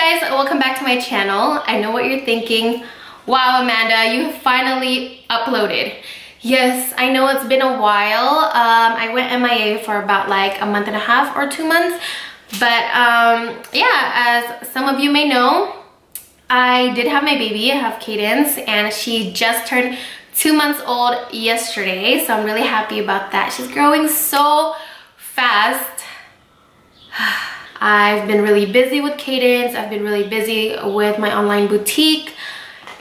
guys, welcome back to my channel. I know what you're thinking. Wow, Amanda, you finally uploaded. Yes, I know it's been a while. I went MIA for about like a month and a half or 2 months. But yeah, as some of you may know, I did have my baby. I have Cadence, and she just turned 2 months old yesterday. So I'm really happy about that. She's growing so fast. I've been really busy with Cadence. I've been really busy with my online boutique,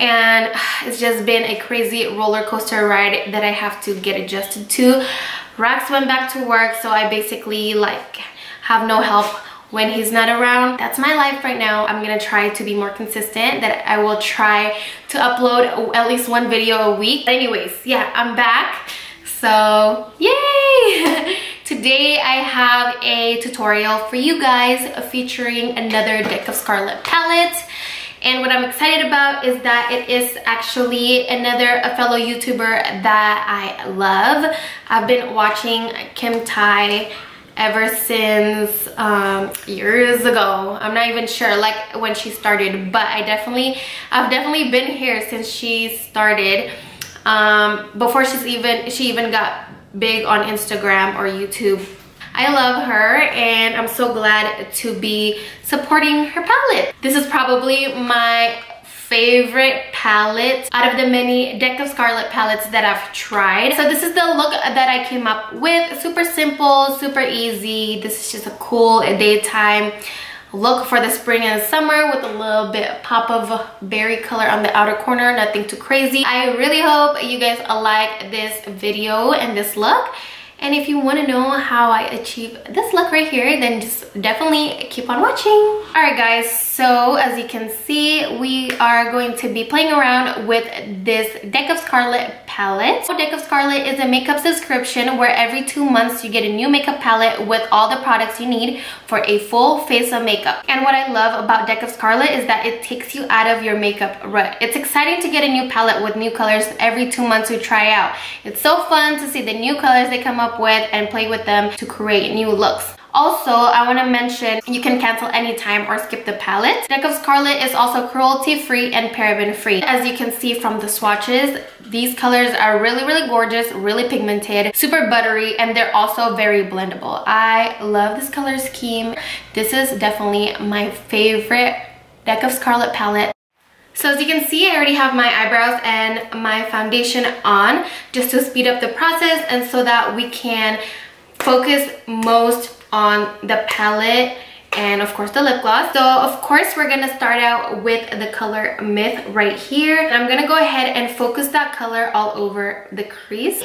and it's just been a crazy roller coaster ride that I have to get adjusted to. Rax went back to work, so I basically like have no help when he's not around. That's my life right now. I'm gonna try to be more consistent, that I will try to upload at least one video a week. But anyways, yeah, I'm back. So yay! Today I have a tutorial for you guys featuring another Deck of Scarlet palette. And what I'm excited about is that it is actually a fellow YouTuber that I love. I've been watching Kim Tai ever since years ago. I'm not even sure like when she started, but I've definitely been here since she started. Before she even got big on Instagram or YouTube. I love her, and I'm so glad to be supporting her palette. This is probably my favorite palette out of the many Deck of Scarlet palettes that I've tried. So this is the look that I came up with. Super simple, super easy. This is just a cool daytime look for the spring and summer with a little bit pop of berry color on the outer corner. Nothing too crazy. I really hope you guys like this video and this look. And if you want to know how I achieve this look right here, then just definitely keep on watching. Alright guys, so as you can see, we are going to be playing around with this Deck of Scarlet palette. So Deck of Scarlet is a makeup subscription where every 2 months you get a new makeup palette with all the products you need for a full face of makeup. And what I love about Deck of Scarlet is that it takes you out of your makeup rut. It's exciting to get a new palette with new colors every 2 months to try out. It's so fun to see the new colors they come up with and play with them to create new looks. Also, I want to mention you can cancel anytime or skip the palette. Deck of Scarlet is also cruelty-free and paraben-free. As you can see from the swatches, these colors are really gorgeous, really pigmented, super buttery, and they're also very blendable. I love this color scheme. This is definitely my favorite Deck of Scarlet palette. So as you can see, I already have my eyebrows and my foundation on just to speed up the process and so that we can focus most on the palette and of course the lip gloss. So of course we're gonna start out with the color Myth right here. And I'm gonna go ahead and focus that color all over the crease.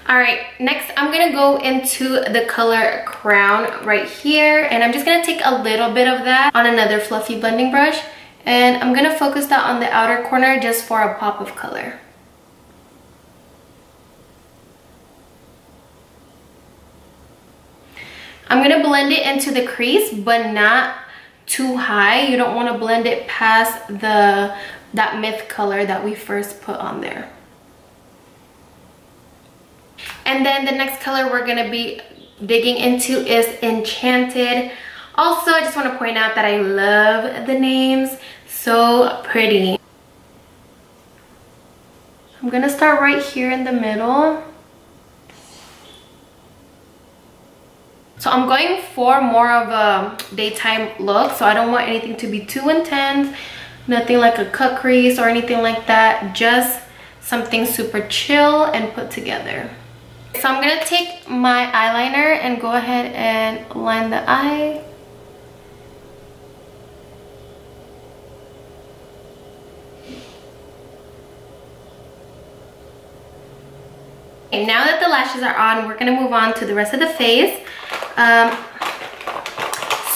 Alright, next I'm gonna go into the color Crown right here, and I'm just gonna take a little bit of that on another fluffy blending brush, and I'm gonna focus that on the outer corner just for a pop of color. I'm gonna blend it into the crease, but not too high. You don't wanna blend it past that Myth color that we first put on there. And then the next color we're gonna be digging into is Enchanted. Also, I just want to point out that I love the names. So pretty. I'm gonna start right here in the middle. So I'm going for more of a daytime look, so I don't want anything to be too intense. Nothing like a cut crease or anything like that. Just something super chill and put together. So I'm gonna take my eyeliner and go ahead and line the eye. Okay, now that the lashes are on, we're gonna move on to the rest of the face.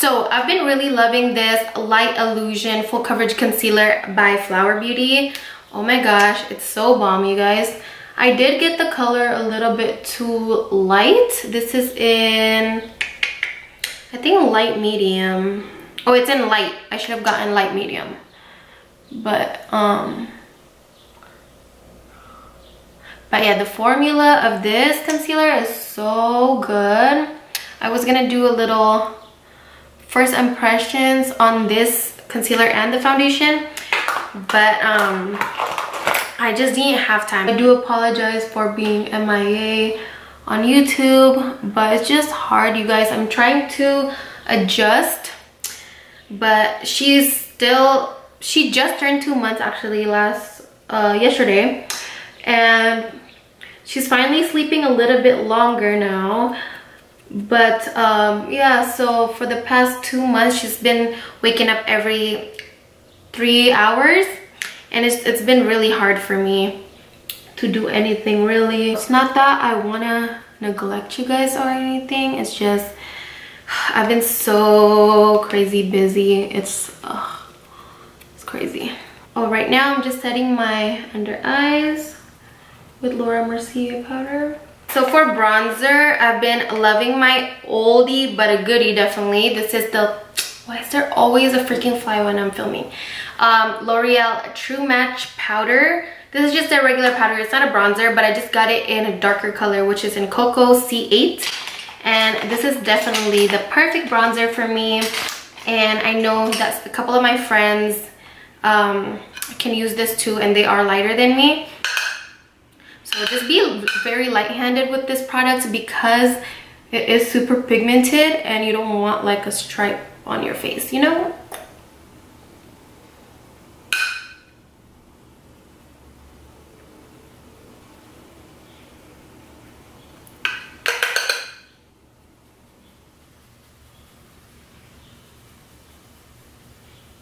So I've been really loving this Light Illusion Full Coverage Concealer by Flower Beauty. Oh my gosh, it's so bomb, you guys. I did get the color a little bit too light. This is in, I think, light medium. Oh, it's in light. I should have gotten light medium. But yeah, the formula of this concealer is so good. I was gonna do a little first impressions on this concealer and the foundation, but I just didn't have time. I do apologize for being MIA on YouTube, but it's just hard, you guys. I'm trying to adjust, but she just turned 2 months actually yesterday, and she's finally sleeping a little bit longer now. But yeah, so for the past 2 months she's been waking up every 3 hours, and it's been really hard for me to do anything really. It's not that I want to neglect you guys or anything, it's just I've been so crazy busy. It's crazy. Oh, right now I'm just setting my under eyes with Laura Mercier powder. So for bronzer, I've been loving my oldie but a goodie, definitely. This is the, why is there always a freaking fly when I'm filming? L'Oreal True Match powder. This is just a regular powder, it's not a bronzer, but I just got it in a darker color, which is in Cocoa C8. And this is definitely the perfect bronzer for me. And I know that a couple of my friends can use this too, and they are lighter than me. So just be very light-handed with this product because it is super pigmented and you don't want like a stripe on your face, you know?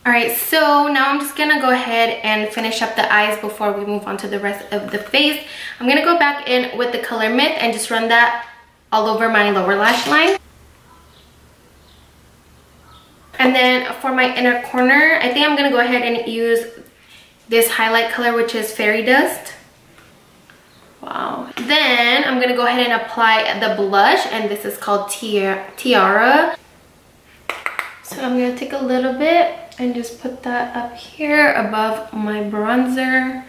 Alright, so now I'm just gonna go ahead and finish up the eyes before we move on to the rest of the face. I'm gonna go back in with the color Myth and just run that all over my lower lash line. And then for my inner corner, I think I'm gonna go ahead and use this highlight color, which is Fairy Dust. Wow. Then I'm gonna go ahead and apply the blush, and this is called Tiara. So I'm gonna take a little bit and just put that up here above my bronzer.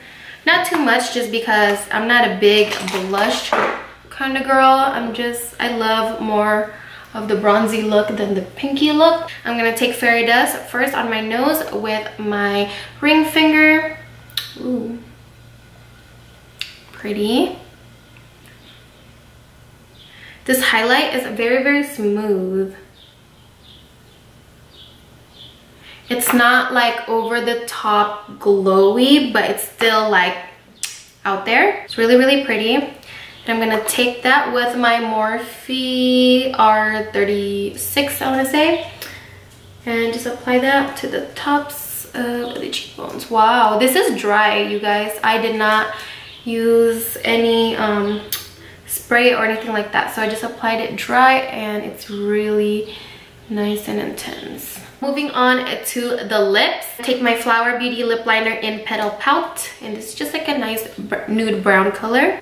Not too much, just because I'm not a big blush kind of girl. I love more of the bronzy look than the pinky look. I'm gonna take Fairy Dust first on my nose with my ring finger. Ooh, pretty. This highlight is very, very smooth. It's not like over the top glowy, but it's still like out there. It's really, really pretty. And I'm gonna take that with my Morphe R36, I wanna say, and just apply that to the tops of the cheekbones. Wow, this is dry, you guys. I did not use any spray or anything like that, so I just applied it dry, and it's really nice and intense. Moving on to the lips, take my Flower Beauty lip liner in Petal Pout, and it's just like a nice nude brown color.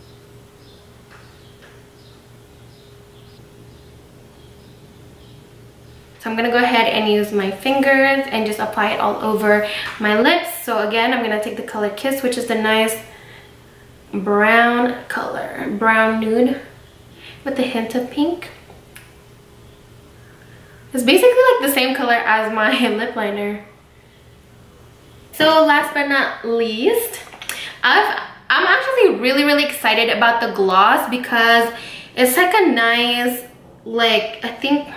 So I'm gonna go ahead and use my fingers and just apply it all over my lips. So again, I'm gonna take the color Kiss, which is the nice brown color, brown nude with a hint of pink. It's basically like the same color as my lip liner. So last but not least, I'm actually really, really excited about the gloss because it's like a nice, like, I think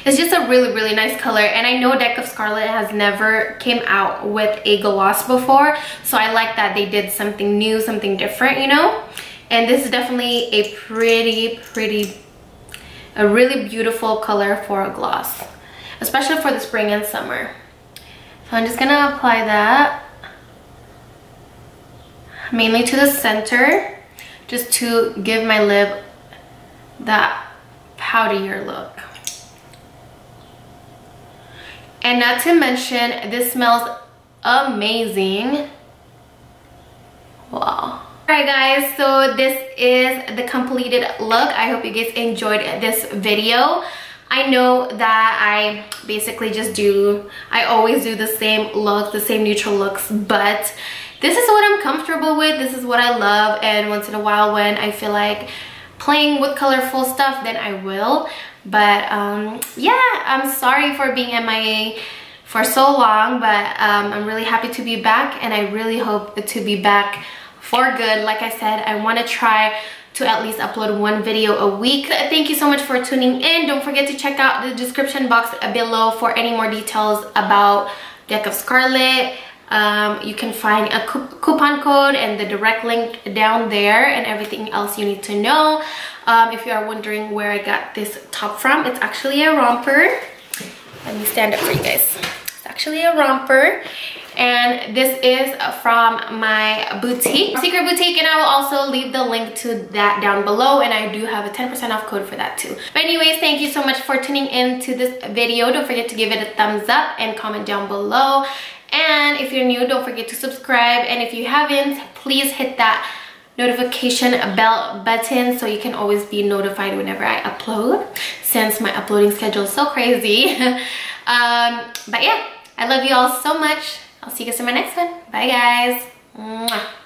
it's just a really, really nice color. And I know Deck of Scarlet has never came out with a gloss before, so I like that they did something new, something different, you know? And this is definitely a a really beautiful color for a gloss, especially for the spring and summer. So I'm just gonna apply that mainly to the center, just to give my lip that powderier look. And not to mention, this smells amazing. Wow. Alright guys, so this is the completed look. I hope you guys enjoyed this video. I know that I basically I always do the same look, the same neutral looks, but this is what I'm comfortable with, this is what I love, and once in a while when I feel like playing with colorful stuff, then I will. But yeah, I'm sorry for being MIA for so long, but I'm really happy to be back, and I really hope to be back for good. Like I said, I want to try to at least upload one video a week. Thank you so much for tuning in. Don't forget to check out the description box below for any more details about Deck of Scarlet. You can find a coupon code and the direct link down there, and everything else you need to know. If you are wondering where I got this top from, it's actually a romper. Let me stand up for you guys. It's actually a romper, and this is from my boutique, secret boutique, and I will also leave the link to that down below, and I do have a 10% off code for that too. But anyways, thank you so much for tuning in to this video. Don't forget to give it a thumbs up and comment down below. And if you're new, don't forget to subscribe, and if you haven't, please hit that notification bell button so you can always be notified whenever I upload, since my uploading schedule is so crazy. But yeah, I love you all so much. I'll see you guys in my next one. Bye guys. Mwah.